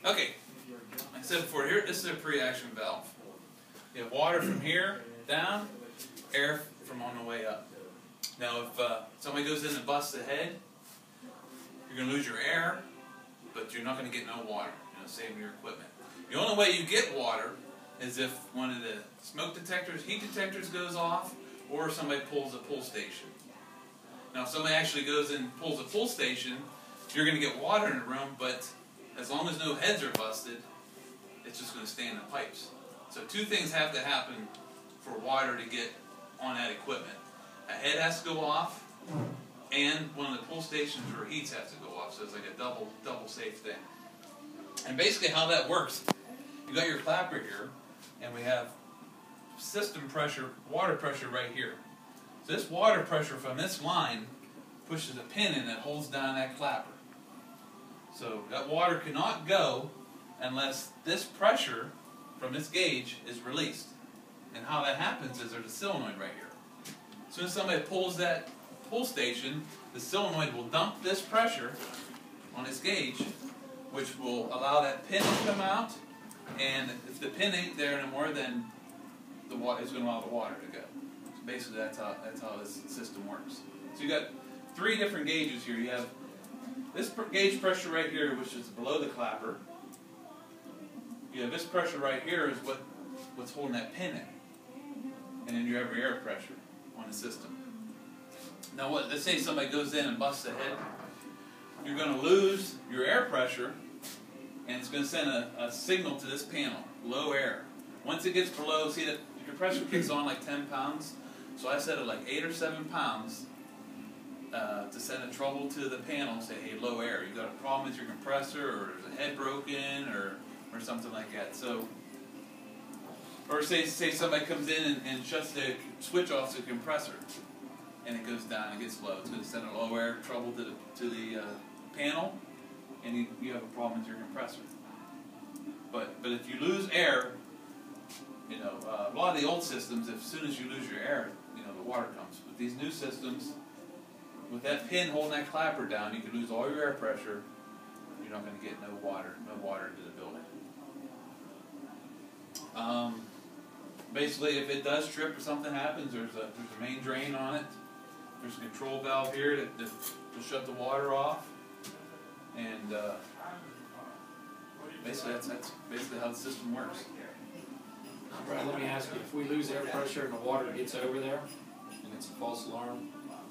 Okay, like I said before, here this is a pre-action valve. You have water from here down, air from on the way up. Now, if somebody goes in and busts the head, you're going to lose your air, but you're not going to get no water. Saving your equipment. The only way you get water is if one of the smoke detectors, heat detectors goes off, or somebody pulls a pull station. Now, if somebody actually goes in and pulls a pull station, you're going to get water in the room, but as long as no heads are busted, it's just going to stay in the pipes. So two things have to happen for water to get on that equipment. A head has to go off, and one of the pull stations or heats has to go off. So it's like a double safe thing. And basically how that works, you got your clapper here, and we have system pressure, water pressure right here. So this water pressure from this line pushes a pin in that holds down that clapper. So that water cannot go unless this pressure from this gauge is released. And how that happens is there's a solenoid right here. As soon as somebody pulls that pull station, the solenoid will dump this pressure on this gauge, which will allow that pin to come out, and if the pin ain't there anymore, then the water is going to allow the water to go. So basically, that's how this system works. So you got three different gauges here. You have this gauge pressure right here, which is below the clapper. You have this pressure right here is what's holding that pin in, and then you have your air pressure on the system. Now, let's say somebody goes in and busts a head. You're going to lose your air pressure, and it's going to send a signal to this panel, low air. Once it gets below, see that your compressor kicks on like 10 pounds, so I set it like 8 or 7 pounds to send a trouble to the panel, say, hey, low air, you got a problem with your compressor, or there's a head broken, or something like that. So, or say somebody comes in and shuts the switch off the compressor, and it goes down, it gets low. It's going to send a low air trouble to the panel, and you have a problem with your compressor. But if you lose air, a lot of the old systems, as soon as you lose your air, the water comes. With these new systems, with that pin holding that clapper down, you can lose all your air pressure. You're not going to get no water into the building. Basically, if it does trip or something happens, there's a main drain on it. There's a control valve here to shut the water off, and basically that's basically how the system works. Brad, let me ask you: if we lose air pressure and the water gets over there, and it's a false alarm,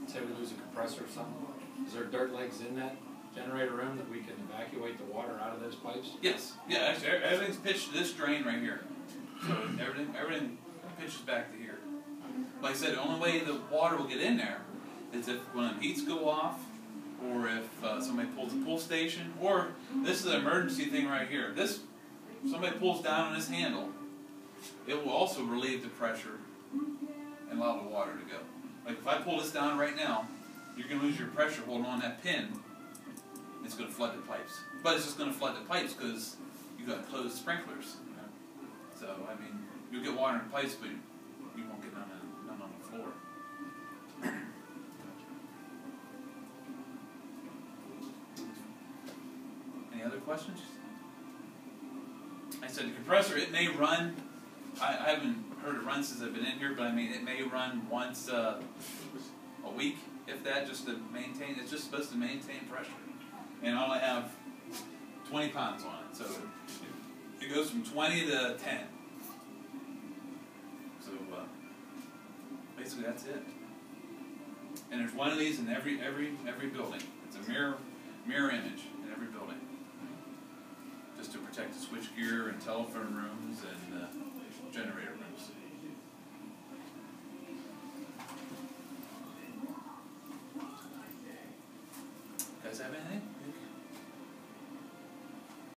say we lose a compressor or something, is there dirt legs in that generator room that we can evacuate the water out of those pipes? Yes. Yeah. Actually, everything's pitched to this drain right here. So everything pitches back to here. Like I said, the only way the water will get in there is if one of the heats go off, or if somebody pulls a pull station, or this is an emergency thing right here. Somebody pulls down on this handle, it will also relieve the pressure and allow the water to go. Like if I pull this down right now, you're going to lose your pressure holding on that pin. It's going to flood the pipes. But it's just going to flood the pipes because you've got closed sprinklers. So, I mean, you'll get water in the pipes, but you won't get none on the floor. Any other questions? I said the compressor, it may run. I haven't heard it run since I've been in here, but I mean, it may run once a week, if that, just to maintain. It's just supposed to maintain pressure. And I only have 20 pounds on it, so it goes from 20 to 10. So basically that's it. And there's one of these in every building. It's a mirror image in every building, just to protect the switchgear and telephone rooms and generator rooms.